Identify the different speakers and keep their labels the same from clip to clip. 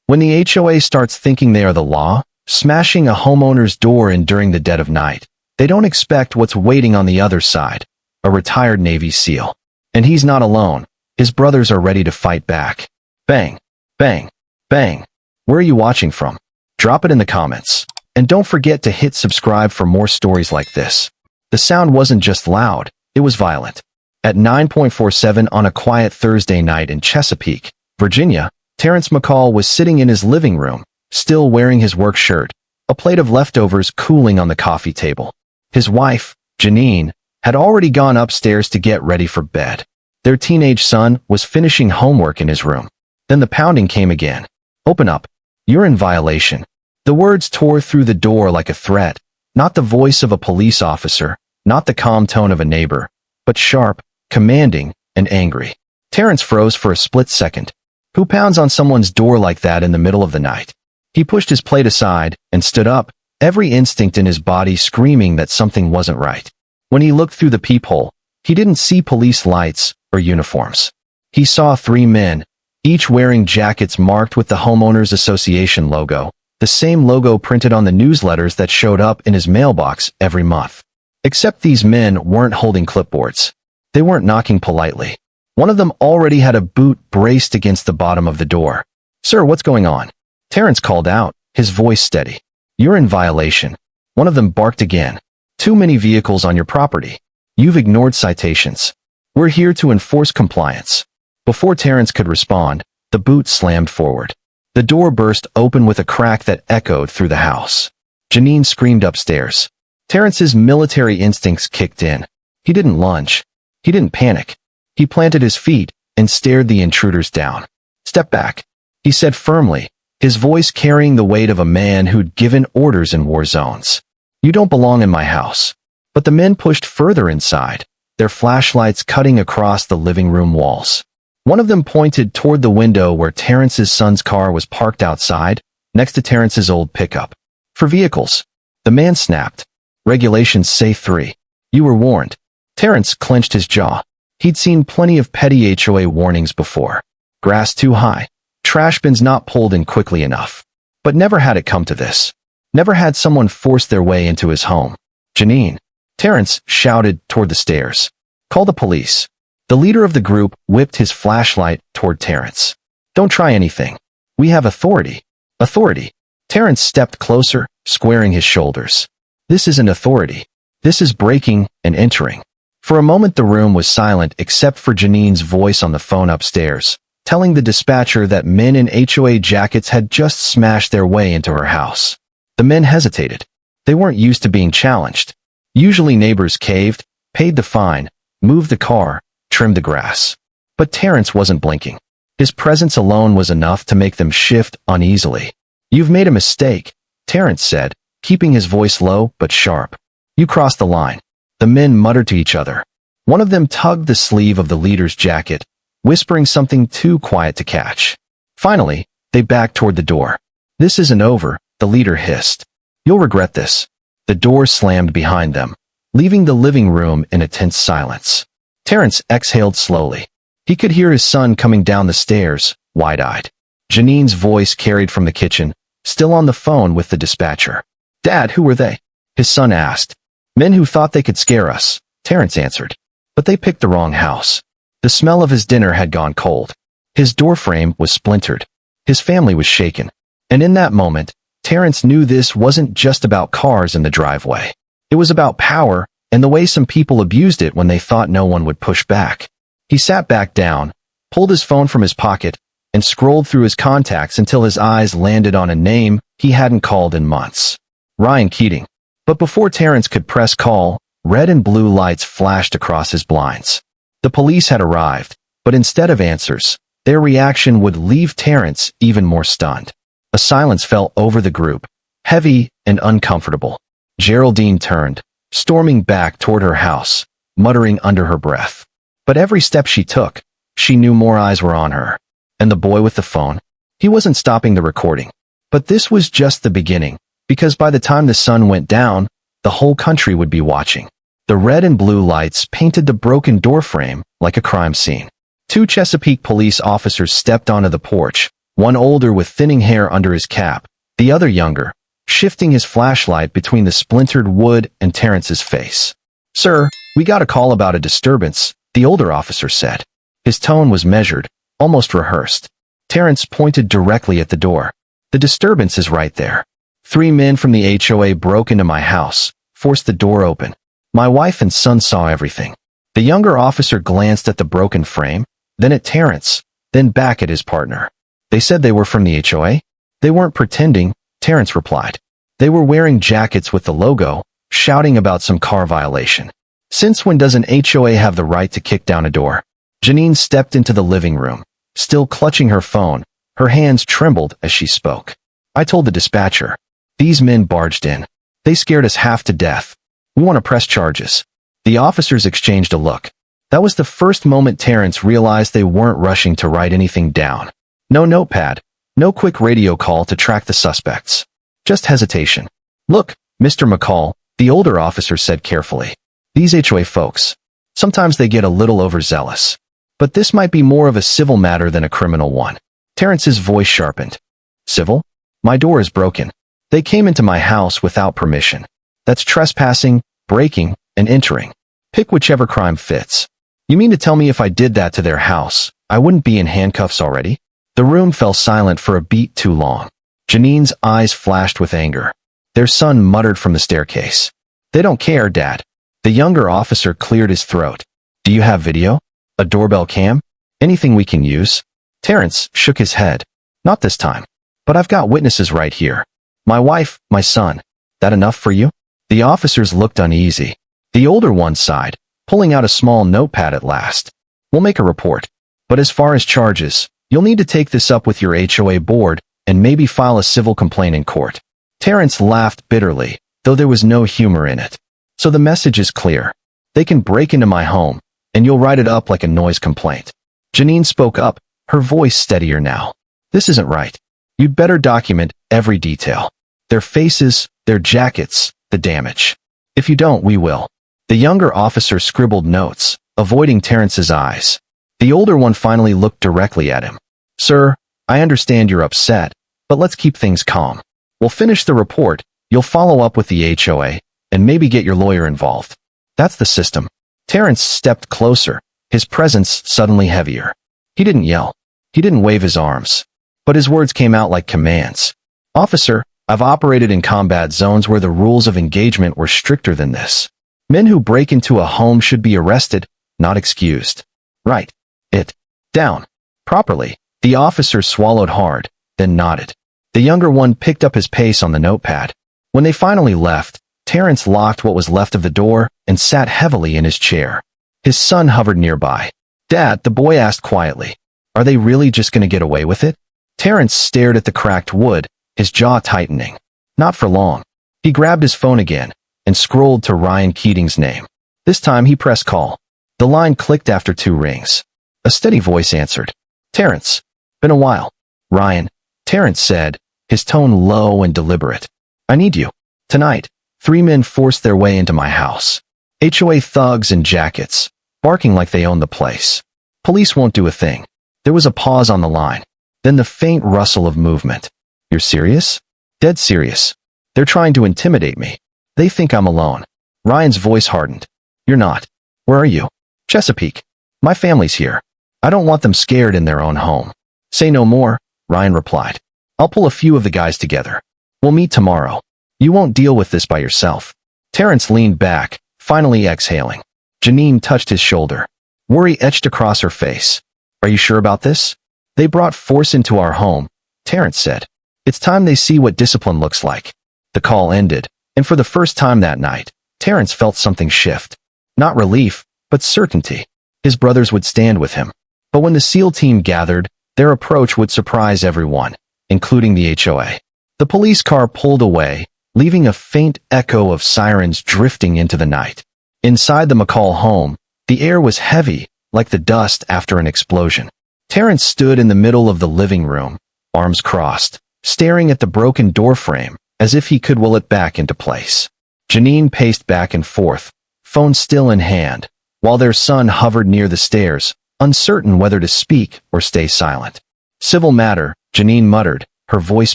Speaker 1: When the HOA starts thinking they are the law, smashing a homeowner's door in during the dead of night, they don't expect what's waiting on the other side, a retired Navy SEAL. And he's not alone. His brothers are ready to fight back. Bang, bang, bang. Where are you watching from? Drop it in the comments. And don't forget to hit subscribe for more stories like this. The sound wasn't just loud, it was violent. At 9:47 on a quiet Thursday night in Chesapeake, Virginia, Terrence McCall was sitting in his living room, still wearing his work shirt, a plate of leftovers cooling on the coffee table. His wife, Janine, had already gone upstairs to get ready for bed. Their teenage son was finishing homework in his room. Then the pounding came again. Open up. You're in violation. The words tore through the door like a threat, not the voice of a police officer, not the calm tone of a neighbor, but sharp, commanding, and angry. Terrence froze for a split second. Who pounds on someone's door like that in the middle of the night? He pushed his plate aside and stood up, every instinct in his body screaming that something wasn't right. When he looked through the peephole, he didn't see police lights or uniforms. He saw 3 men, each wearing jackets marked with the Homeowners Association logo, the same logo printed on the newsletters that showed up in his mailbox every month. Except these men weren't holding clipboards. They weren't knocking politely. One of them already had a boot braced against the bottom of the door. Sir, what's going on? Terrence called out, his voice steady. You're in violation. One of them barked again. Too many vehicles on your property. You've ignored citations. We're here to enforce compliance. Before Terrence could respond, the boot slammed forward. The door burst open with a crack that echoed through the house. Janine screamed upstairs. Terrence's military instincts kicked in. He didn't lunge. He didn't panic. He planted his feet and stared the intruders down. Step back, he said firmly, his voice carrying the weight of a man who'd given orders in war zones. You don't belong in my house. But the men pushed further inside, their flashlights cutting across the living room walls. One of them pointed toward the window where Terrence's son's car was parked outside, next to Terrence's old pickup. For vehicles. The man snapped. Regulations say 3. You were warned. Terrence clenched his jaw. He'd seen plenty of petty HOA warnings before. Grass too high. Trash bins not pulled in quickly enough. But never had it come to this. Never had someone force their way into his home. Janine. Terrence shouted toward the stairs. Call the police. The leader of the group whipped his flashlight toward Terrence. Don't try anything. We have authority. Authority. Terrence stepped closer, squaring his shoulders. This isn't authority. This is breaking and entering. For a moment the room was silent except for Janine's voice on the phone upstairs, telling the dispatcher that men in HOA jackets had just smashed their way into her house. The men hesitated. They weren't used to being challenged. Usually neighbors caved, paid the fine, moved the car, trimmed the grass. But Terrence wasn't blinking. His presence alone was enough to make them shift uneasily. You've made a mistake, Terrence said, keeping his voice low but sharp. You crossed the line. The men muttered to each other. One of them tugged the sleeve of the leader's jacket, whispering something too quiet to catch. Finally, they backed toward the door. This isn't over, the leader hissed. You'll regret this. The door slammed behind them, leaving the living room in a tense silence. Terrence exhaled slowly. He could hear his son coming down the stairs, wide-eyed. Janine's voice carried from the kitchen, still on the phone with the dispatcher. Dad, who were they? His son asked. Men who thought they could scare us, Terrence answered. But they picked the wrong house. The smell of his dinner had gone cold. His doorframe was splintered. His family was shaken. And in that moment, Terrence knew this wasn't just about cars in the driveway. It was about power and the way some people abused it when they thought no one would push back. He sat back down, pulled his phone from his pocket, and scrolled through his contacts until his eyes landed on a name he hadn't called in months. Ryan Keating. But before Terrence could press call, red and blue lights flashed across his blinds. The police had arrived, but instead of answers, their reaction would leave Terrence even more stunned. A silence fell over the group, heavy and uncomfortable. Geraldine turned, storming back toward her house, muttering under her breath. But every step she took, she knew more eyes were on her. And the boy with the phone? He wasn't stopping the recording. But this was just the beginning, because by the time the sun went down, the whole country would be watching. The red and blue lights painted the broken doorframe like a crime scene. 2 Chesapeake police officers stepped onto the porch, one older with thinning hair under his cap, the other younger, shifting his flashlight between the splintered wood and Terrence's face. "Sir, we got a call about a disturbance," the older officer said. His tone was measured, almost rehearsed. Terrence pointed directly at the door. "The disturbance is right there. 3 men from the HOA broke into my house, forced the door open. My wife and son saw everything." The younger officer glanced at the broken frame, then at Terrence, then back at his partner. "They said they were from the HOA? "They weren't pretending," Terrence replied. "They were wearing jackets with the logo, shouting about some car violation. Since when does an HOA have the right to kick down a door?" Janine stepped into the living room, still clutching her phone. Her hands trembled as she spoke. "I told the dispatcher. These men barged in. They scared us half to death. We want to press charges." The officers exchanged a look. That was the first moment Terrence realized they weren't rushing to write anything down. No notepad, no quick radio call to track the suspects. Just hesitation. "Look, Mr. McCall," the older officer said carefully. "These HOA folks, sometimes they get a little overzealous. But this might be more of a civil matter than a criminal one." Terrence's voice sharpened. "Civil? My door is broken. They came into my house without permission. That's trespassing, breaking, and entering. Pick whichever crime fits. You mean to tell me if I did that to their house, I wouldn't be in handcuffs already?" The room fell silent for a beat too long. Janine's eyes flashed with anger. Their son muttered from the staircase. "They don't care, Dad." The younger officer cleared his throat. "Do you have video? A doorbell cam? Anything we can use?" Terrence shook his head. "Not this time. But I've got witnesses right here. My wife, my son. That enough for you?" The officers looked uneasy. The older one sighed, pulling out a small notepad at last. "We'll make a report. But as far as charges, you'll need to take this up with your HOA board and maybe file a civil complaint in court." Terrence laughed bitterly, though there was no humor in it. "So the message is clear. They can break into my home, and you'll write it up like a noise complaint." Janine spoke up, her voice steadier now. "This isn't right. You'd better document every detail. Their faces, their jackets, the damage. If you don't, we will." The younger officer scribbled notes, avoiding Terrence's eyes. The older one finally looked directly at him. "Sir, I understand you're upset, but let's keep things calm. We'll finish the report, you'll follow up with the HOA, and maybe get your lawyer involved. That's the system." Terrence stepped closer, his presence suddenly heavier. He didn't yell. He didn't wave his arms. But his words came out like commands. "Officer, I've operated in combat zones where the rules of engagement were stricter than this. Men who break into a home should be arrested, not excused. Write it down properly." The officer swallowed hard, then nodded. The younger one picked up his pace on the notepad. When they finally left, Terrence locked what was left of the door and sat heavily in his chair. His son hovered nearby. "Dad," the boy asked quietly, "are they really just going to get away with it?" Terrence stared at the cracked wood, his jaw tightening. Not for long. He grabbed his phone again and scrolled to Ryan Keating's name. This time he pressed call. The line clicked after 2 rings. A steady voice answered. "Terrence. Been a while." "Ryan," Terrence said, his tone low and deliberate. "I need you. Tonight, 3 men forced their way into my house. HOA thugs in jackets, barking like they own the place. Police won't do a thing." There was a pause on the line, then the faint rustle of movement. "You're serious?" "Dead serious. They're trying to intimidate me. They think I'm alone." Ryan's voice hardened. "You're not. Where are you?" "Chesapeake. My family's here. I don't want them scared in their own home." "Say no more," Ryan replied. "I'll pull a few of the guys together. We'll meet tomorrow. You won't deal with this by yourself." Terrence leaned back, finally exhaling. Janine touched his shoulder. Worry etched across her face. "Are you sure about this?" "They brought force into our home," Terrence said. "It's time they see what discipline looks like." The call ended, and for the first time that night, Terrence felt something shift. Not relief, but certainty. His brothers would stand with him. But when the SEAL team gathered, their approach would surprise everyone, including the HOA. The police car pulled away, leaving a faint echo of sirens drifting into the night. Inside the McCall home, the air was heavy, like the dust after an explosion. Terrence stood in the middle of the living room, arms crossed, staring at the broken doorframe, as if he could will it back into place. Janine paced back and forth, phone still in hand, while their son hovered near the stairs, uncertain whether to speak or stay silent. "Civil matter," Janine muttered, her voice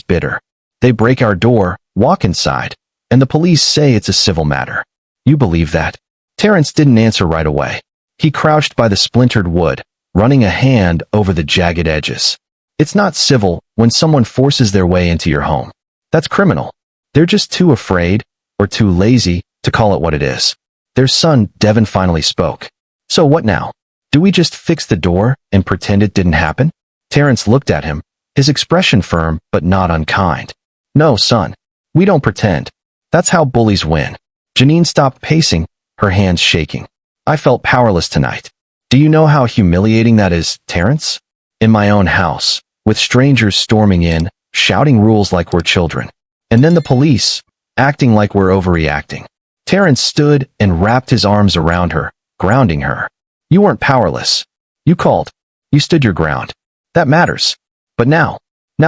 Speaker 1: bitter. They break our door, walk inside, and the police say it's a civil matter. You believe that? Terrence didn't answer right away. He crouched by the splintered wood, running a hand over the jagged edges. It's not civil when someone forces their way into your home. That's criminal. They're just too afraid, or too lazy, to call it what it is. Their son, Devin, finally spoke. So what now? Do we just fix the door and pretend it didn't happen? Terrence looked at him, his expression firm but not unkind. No, son. We don't pretend. That's how bullies win. Janine stopped pacing, her hands shaking. I felt powerless tonight. Do you know how humiliating that is, Terrence? In my own house, with strangers storming in, shouting rules like we're children. And then the police, acting like we're overreacting. Terrence stood and wrapped his arms around her, grounding her. You weren't powerless. You called. You stood your ground. That matters. But now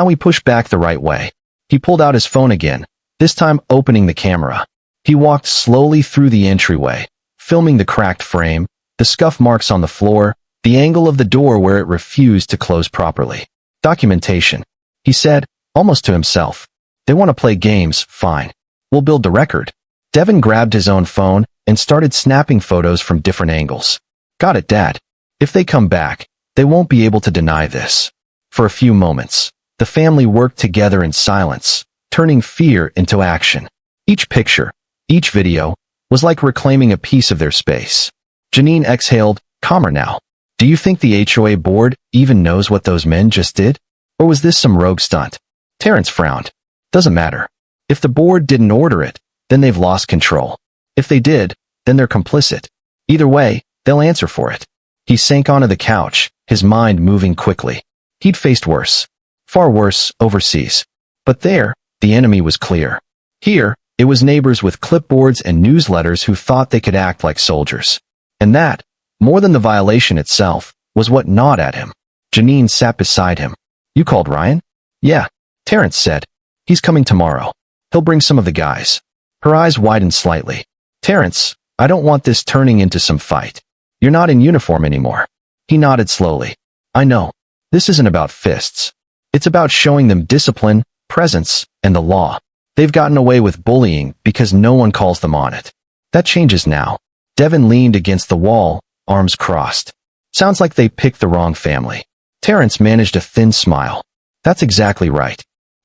Speaker 1: we push back the right way. He pulled out his phone again, this time opening the camera. He walked slowly through the entryway, filming the cracked frame, the scuff marks on the floor, the angle of the door where it refused to close properly. Documentation, he said, almost to himself. They want to play games, fine. We'll build the record. Devin grabbed his own phone and started snapping photos from different angles. Got it, Dad. If they come back, they won't be able to deny this. For a few moments, the family worked together in silence, turning fear into action. Each picture, each video, was like reclaiming a piece of their space. Janine exhaled, calmer now. Do you think the HOA board even knows what those men just did? Or was this some rogue stunt? Terrence frowned. Doesn't matter. If the board didn't order it, then they've lost control. If they did, then they're complicit. Either way, they'll answer for it. He sank onto the couch, his mind moving quickly. He'd faced worse. Far worse, overseas. But there, the enemy was clear. Here, it was neighbors with clipboards and newsletters who thought they could act like soldiers. And that, more than the violation itself, was what gnawed at him. Janine sat beside him. You called Ryan? Yeah, Terrence said. He's coming tomorrow. He'll bring some of the guys. Her eyes widened slightly. Terrence, I don't want this turning into some fight. You're not in uniform anymore. He nodded slowly. I know. This isn't about fists. It's about showing them discipline, presence, and the law. They've gotten away with bullying because no one calls them on it. That changes now. Devin leaned against the wall, arms crossed. Sounds like they picked the wrong family. Terrence managed a thin smile. That's exactly right.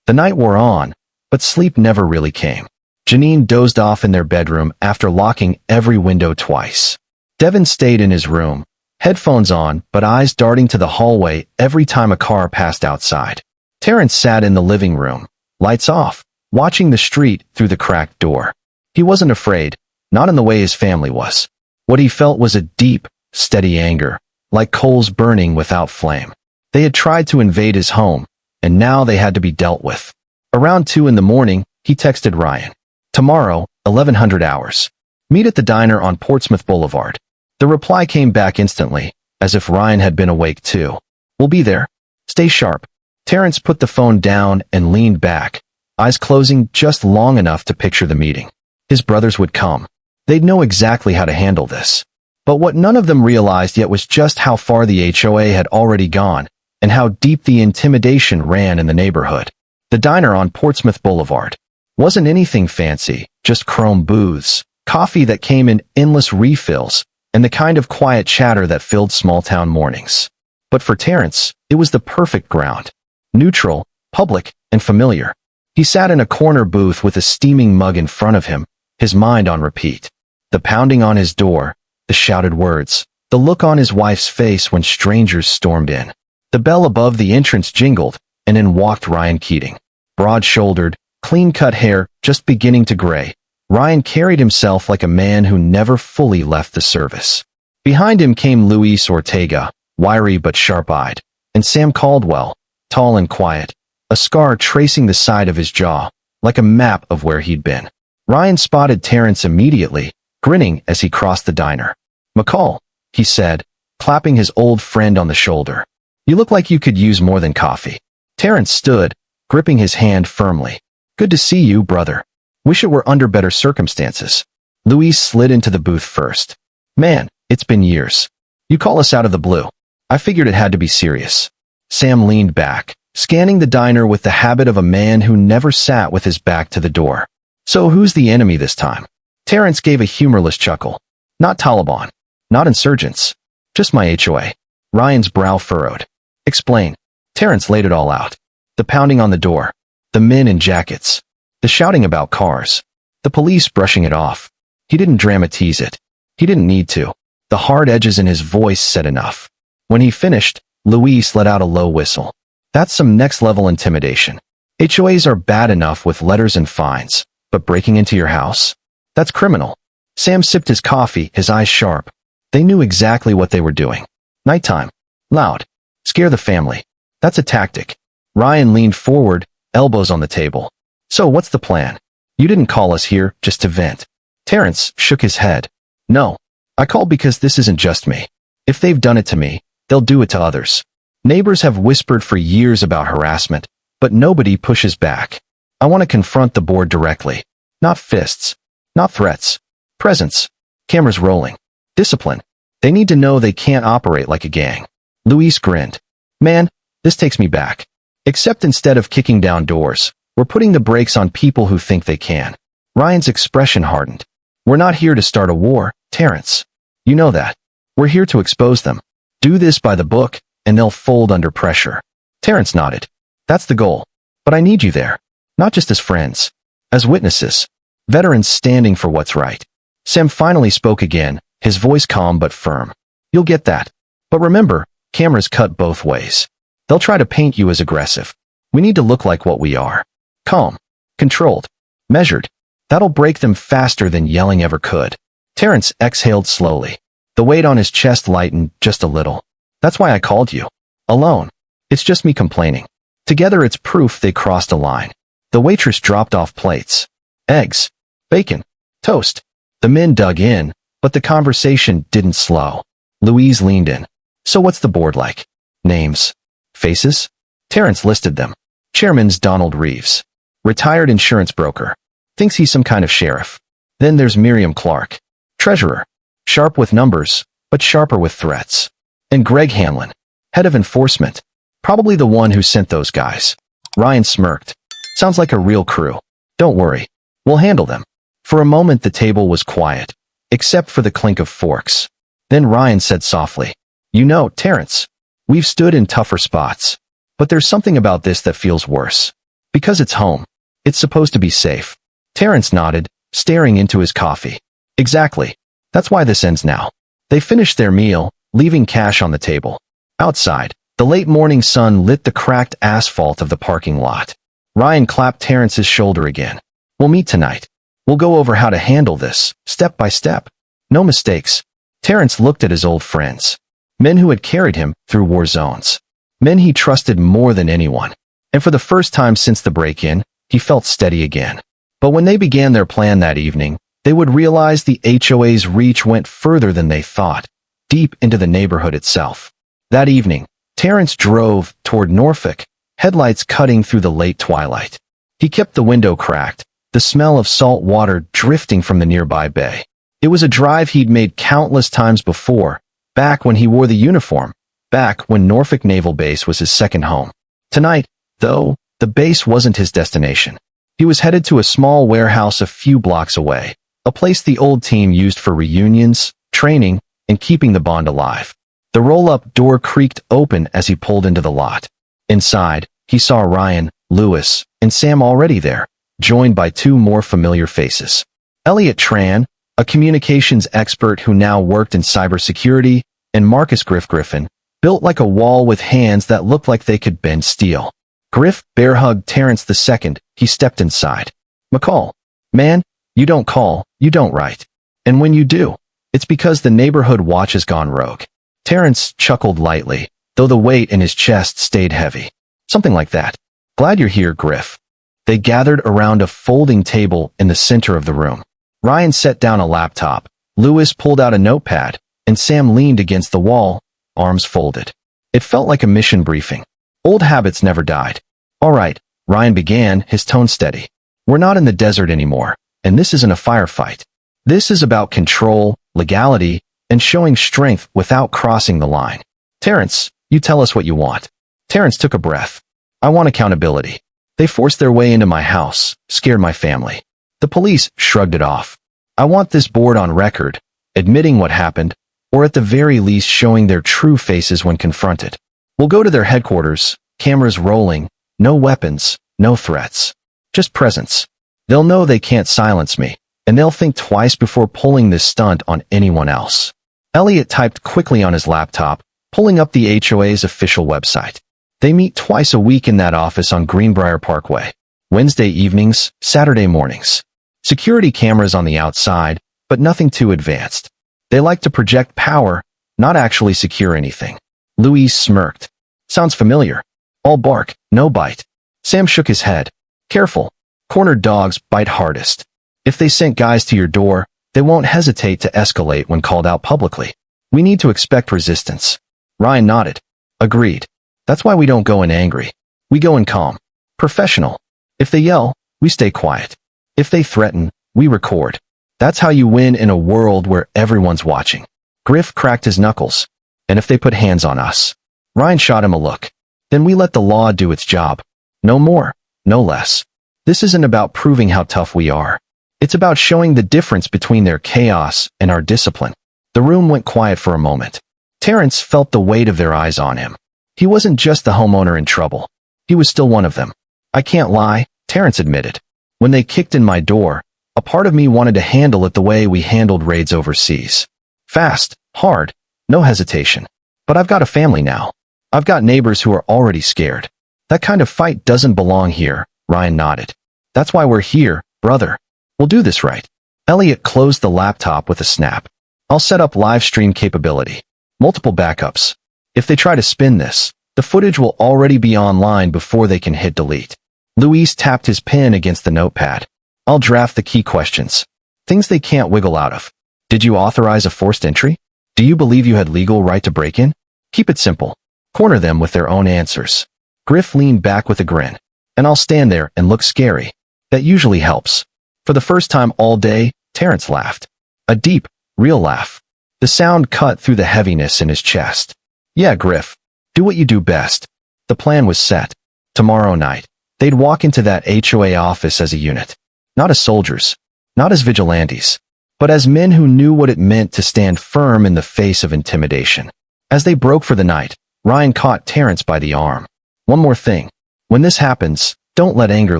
Speaker 1: The night wore on, but sleep never really came. Janine dozed off in their bedroom after locking every window twice. Devin stayed in his room, headphones on but eyes darting to the hallway every time a car passed outside. Terrence sat in the living room, lights off, watching the street through the cracked door. He wasn't afraid, not in the way his family was. What he felt was a deep, steady anger, like coals burning without flame. They had tried to invade his home, and now they had to be dealt with. Around 2 in the morning, he texted Ryan. Tomorrow, 1100 hours. Meet at the diner on Portsmouth Boulevard. The reply came back instantly, as if Ryan had been awake too. We'll be there. Stay sharp. Terrence put the phone down and leaned back, eyes closing just long enough to picture the meeting. His brothers would come. They'd know exactly how to handle this. But what none of them realized yet was just how far the HOA had already gone, and how deep the intimidation ran in the neighborhood. The diner on Portsmouth Boulevard wasn't anything fancy, just chrome booths, coffee that came in endless refills, and the kind of quiet chatter that filled small-town mornings. But for Terrence, it was the perfect ground. Neutral, public, and familiar. He sat in a corner booth with a steaming mug in front of him, his mind on repeat. The pounding on his door, the shouted words, the look on his wife's face when strangers stormed in. The bell above the entrance jingled, and in walked Ryan Keating. Broad-shouldered, clean-cut hair just beginning to gray, Ryan carried himself like a man who never fully left the service. Behind him came Luis Ortega, wiry but sharp-eyed, and Sam Caldwell, tall and quiet, a scar tracing the side of his jaw, like a map of where he'd been. Ryan spotted Terrence immediately, grinning as he crossed the diner. "McCall," he said, clapping his old friend on the shoulder. "You look like you could use more than coffee." Terrence stood, gripping his hand firmly. "Good to see you, brother. Wish it were under better circumstances." Luis slid into the booth first. "Man, it's been years. You call us out of the blue. I figured it had to be serious." Sam leaned back, scanning the diner with the habit of a man who never sat with his back to the door. So who's the enemy this time? Terrence gave a humorless chuckle. Not Taliban. Not insurgents. Just my HOA. Ryan's brow furrowed. Explain. Terrence laid it all out. The pounding on the door. The men in jackets. The shouting about cars. The police brushing it off. He didn't dramatize it. He didn't need to. The hard edges in his voice said enough. When he finished, Luis let out a low whistle. That's some next-level intimidation. HOAs are bad enough with letters and fines, but breaking into your house? That's criminal. Sam sipped his coffee, his eyes sharp. They knew exactly what they were doing. Nighttime. Loud. Scare the family. That's a tactic. Ryan leaned forward, elbows on the table. So what's the plan? You didn't call us here just to vent. Terrence shook his head. No. I called because this isn't just me. If they've done it to me, they'll do it to others. Neighbors have whispered for years about harassment, but nobody pushes back. I want to confront the board directly. Not fists. Not threats. Presence. Cameras rolling. Discipline. They need to know they can't operate like a gang. Luis grinned. Man, this takes me back. Except instead of kicking down doors, we're putting the brakes on people who think they can. Ryan's expression hardened. We're not here to start a war, Terrence. You know that. We're here to expose them. Do this by the book, and they'll fold under pressure. Terrence nodded. That's the goal. But I need you there. Not just as friends. As witnesses. Veterans standing for what's right. Sam finally spoke again, his voice calm but firm. You'll get that. But remember, cameras cut both ways. They'll try to paint you as aggressive. We need to look like what we are. Calm. Controlled. Measured. That'll break them faster than yelling ever could. Terrence exhaled slowly. The weight on his chest lightened just a little. That's why I called you. Alone. It's just me complaining. Together it's proof they crossed a line. The waitress dropped off plates. Eggs. Bacon. Toast. The men dug in, but the conversation didn't slow. Louise leaned in. So what's the board like? Names. Faces? Terrence listed them. Chairman's Donald Reeves. Retired insurance broker. Thinks he's some kind of sheriff. Then there's Miriam Clark. Treasurer. Sharp with numbers, but sharper with threats. And Greg Hanlon. Head of enforcement. Probably the one who sent those guys. Ryan smirked. Sounds like a real crew. Don't worry. We'll handle them. For a moment the table was quiet, except for the clink of forks. Then Ryan said softly, You know, Terrence, we've stood in tougher spots. But there's something about this that feels worse. Because it's home. It's supposed to be safe. Terrence nodded, staring into his coffee. Exactly. That's why this ends now. They finished their meal, leaving cash on the table. Outside, the late morning sun lit the cracked asphalt of the parking lot. Ryan clapped Terrence's shoulder again. We'll meet tonight. We'll go over how to handle this, step by step. No mistakes. Terrence looked at his old friends. Men who had carried him through war zones. Men he trusted more than anyone. And for the first time since the break-in, he felt steady again. But when they began their plan that evening, they would realize the HOA's reach went further than they thought, deep into the neighborhood itself. That evening, Terrence drove toward Norfolk, headlights cutting through the late twilight. He kept the window cracked, the smell of salt water drifting from the nearby bay. It was a drive he'd made countless times before, back when he wore the uniform, back when Norfolk Naval Base was his second home. Tonight, though, the base wasn't his destination. He was headed to a small warehouse a few blocks away, a place the old team used for reunions, training, and keeping the bond alive. The roll-up door creaked open as he pulled into the lot. Inside, he saw Ryan, Lewis, and Sam already there, joined by two more familiar faces. Elliot Tran, a communications expert who now worked in cybersecurity, and Marcus Griffin, built like a wall with hands that looked like they could bend steel. Griff bear-hugged Terrence II. He stepped inside. McCall. Man, you don't call, you don't write. And when you do, it's because the neighborhood watch has gone rogue. Terrence chuckled lightly, though the weight in his chest stayed heavy. Something like that. Glad you're here, Griff. They gathered around a folding table in the center of the room. Ryan set down a laptop, Lewis pulled out a notepad, and Sam leaned against the wall, arms folded. It felt like a mission briefing. Old habits never died. All right, Ryan began, his tone steady. We're not in the desert anymore, and this isn't a firefight. This is about control, legality, and showing strength without crossing the line. Terrence, you tell us what you want. Terrence took a breath. I want accountability. They forced their way into my house, scared my family. The police shrugged it off. I want this board on record, admitting what happened, or at the very least showing their true faces when confronted. We'll go to their headquarters, cameras rolling, no weapons, no threats. Just presence. They'll know they can't silence me, and they'll think twice before pulling this stunt on anyone else. Elliot typed quickly on his laptop, pulling up the HOA's official website. They meet twice a week in that office on Greenbrier Parkway. Wednesday evenings, Saturday mornings. Security cameras on the outside, but nothing too advanced. They like to project power, not actually secure anything. Louise smirked. Sounds familiar. All bark, no bite. Sam shook his head. Careful. Cornered dogs bite hardest. If they sent guys to your door, they won't hesitate to escalate when called out publicly. We need to expect resistance. Ryan nodded. Agreed. That's why we don't go in angry. We go in calm. Professional. If they yell, we stay quiet. If they threaten, we record. That's how you win in a world where everyone's watching. Griff cracked his knuckles. And if they put hands on us? Ryan shot him a look. Then we let the law do its job. No more, no less. This isn't about proving how tough we are. It's about showing the difference between their chaos and our discipline. The room went quiet for a moment. Terrence felt the weight of their eyes on him. He wasn't just the homeowner in trouble. He was still one of them. I can't lie, Terrence admitted. When they kicked in my door, a part of me wanted to handle it the way we handled raids overseas. Fast, hard, no hesitation. But I've got a family now. I've got neighbors who are already scared. That kind of fight doesn't belong here, Ryan nodded. That's why we're here, brother. We'll do this right. Elliot closed the laptop with a snap. I'll set up live stream capability. Multiple backups. If they try to spin this, the footage will already be online before they can hit delete. Luis tapped his pen against the notepad. I'll draft the key questions. Things they can't wiggle out of. Did you authorize a forced entry? Do you believe you had legal right to break in? Keep it simple. Corner them with their own answers. Griff leaned back with a grin. And I'll stand there and look scary. That usually helps. For the first time all day, Terrence laughed. A deep, real laugh. The sound cut through the heaviness in his chest. Yeah, Griff. Do what you do best. The plan was set. Tomorrow night, they'd walk into that HOA office as a unit. Not as soldiers. Not as vigilantes. But as men who knew what it meant to stand firm in the face of intimidation. As they broke for the night, Ryan caught Terrence by the arm. One more thing. When this happens, don't let anger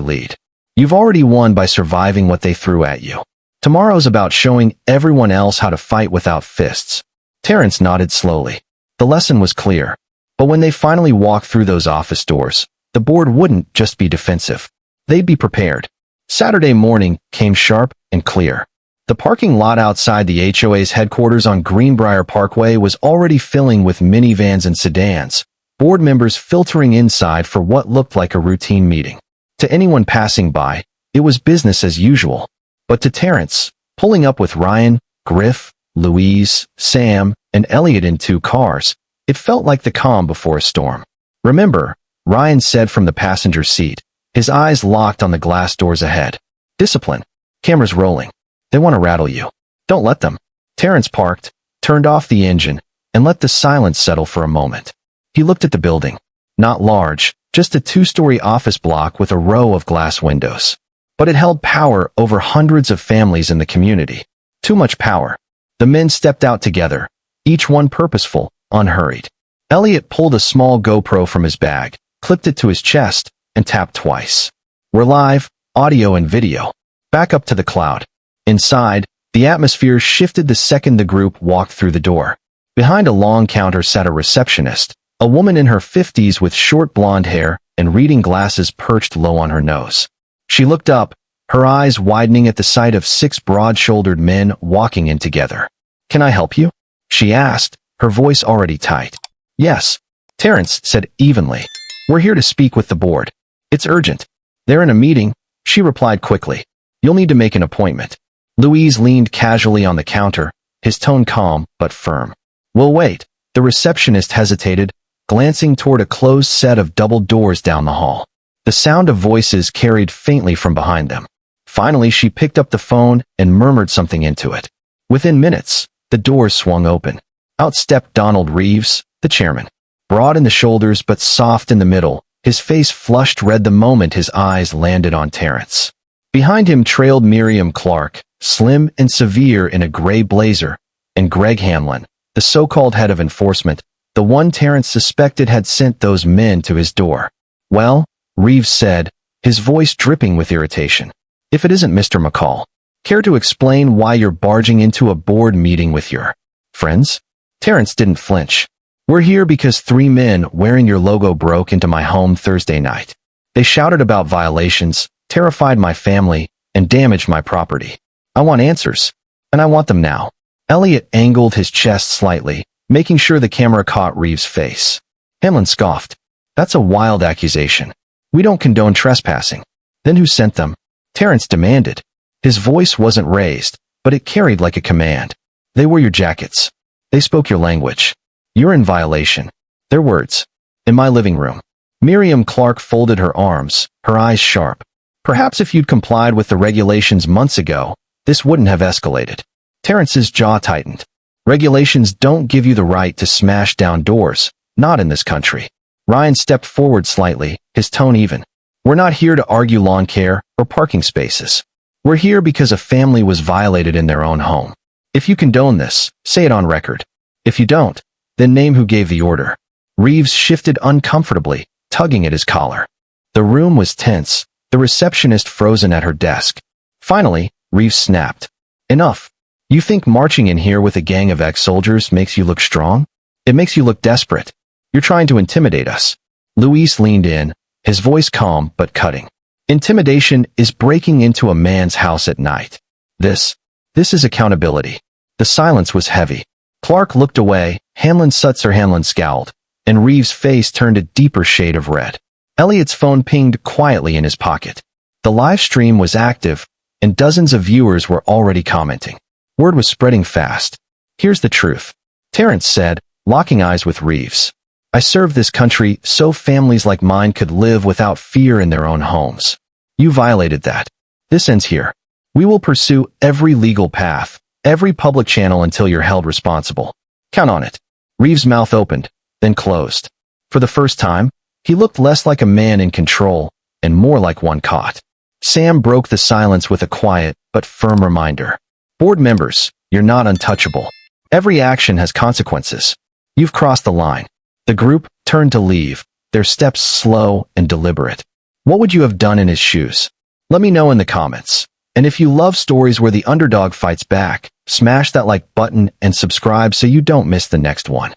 Speaker 1: lead. You've already won by surviving what they threw at you. Tomorrow's about showing everyone else how to fight without fists. Terrence nodded slowly. The lesson was clear. But when they finally walked through those office doors, the board wouldn't just be defensive. They'd be prepared. Saturday morning came sharp and clear. The parking lot outside the HOA's headquarters on Greenbrier Parkway was already filling with minivans and sedans, board members filtering inside for what looked like a routine meeting. To anyone passing by, it was business as usual. But to Terrence, pulling up with Ryan, Griff, Louise, Sam, and Elliot in 2 cars, it felt like the calm before a storm. Remember, Ryan said from the passenger seat, his eyes locked on the glass doors ahead. Discipline. Cameras rolling. They want to rattle you. Don't let them. Terrence parked, turned off the engine, and let the silence settle for a moment. He looked at the building. Not large, just a 2-story office block with a row of glass windows. But it held power over hundreds of families in the community. Too much power. The men stepped out together, each one purposeful, unhurried. Elliot pulled a small GoPro from his bag, clipped it to his chest, and tapped twice. We're live, audio and video. Back up to the cloud. Inside, the atmosphere shifted the second the group walked through the door. Behind a long counter sat a receptionist, a woman in her 50s with short blonde hair and reading glasses perched low on her nose. She looked up, her eyes widening at the sight of 6 broad-shouldered men walking in together. Can I help you? She asked, her voice already tight. Yes, Terrence said evenly. We're here to speak with the board. It's urgent. They're in a meeting, she replied quickly. You'll need to make an appointment. Louise leaned casually on the counter, his tone calm but firm. We'll wait. The receptionist hesitated, glancing toward a closed set of double doors down the hall. The sound of voices carried faintly from behind them. Finally, she picked up the phone and murmured something into it. Within minutes, the doors swung open. Out stepped Donald Reeves, the chairman. Broad in the shoulders but soft in the middle, his face flushed red the moment his eyes landed on Terrence. Behind him trailed Miriam Clark, slim and severe in a gray blazer, and Greg Hamlin, the so-called head of enforcement, the one Terrence suspected had sent those men to his door. "Well," Reeves said, his voice dripping with irritation. "If it isn't Mr. McCall, care to explain why you're barging into a board meeting with your friends?" Terrence didn't flinch. "We're here because 3 men wearing your logo broke into my home Thursday night. They shouted about violations, terrified my family, and damaged my property. I want answers, and I want them now." Elliot angled his chest slightly, making sure the camera caught Reeves' face. Hamlin scoffed. "That's a wild accusation. We don't condone trespassing." "Then who sent them?" Terrence demanded. His voice wasn't raised, but it carried like a command. "They wore your jackets. They spoke your language. You're in violation." "Their words. In my living room." Miriam Clark folded her arms, her eyes sharp. "Perhaps if you'd complied with the regulations months ago, this wouldn't have escalated." Terrence's jaw tightened. "Regulations don't give you the right to smash down doors, not in this country." Ryan stepped forward slightly, his tone even. "We're not here to argue lawn care or parking spaces. We're here because a family was violated in their own home. If you condone this, say it on record. If you don't, then name who gave the order." Reeves shifted uncomfortably, tugging at his collar. The room was tense, the receptionist frozen at her desk. Finally, Reeves snapped. "Enough. You think marching in here with a gang of ex-soldiers makes you look strong? It makes you look desperate. You're trying to intimidate us." Luis leaned in, his voice calm but cutting. "Intimidation is breaking into a man's house at night. This is accountability." The silence was heavy. Clark looked away, Hamlin scowled, and Reeves' face turned a deeper shade of red. Elliot's phone pinged quietly in his pocket. The live stream was active, and dozens of viewers were already commenting. Word was spreading fast. "Here's the truth," Terrence said, locking eyes with Reeves. "I serve this country so families like mine could live without fear in their own homes. You violated that. This ends here. We will pursue every legal path, every public channel until you're held responsible. Count on it." Reeves' mouth opened, then closed. For the first time, he looked less like a man in control and more like one caught. Sam broke the silence with a quiet but firm reminder. "Board members, you're not untouchable. Every action has consequences. You've crossed the line." The group turned to leave, their steps slow and deliberate. What would you have done in his shoes? Let me know in the comments. And if you love stories where the underdog fights back, smash that like button and subscribe so you don't miss the next one.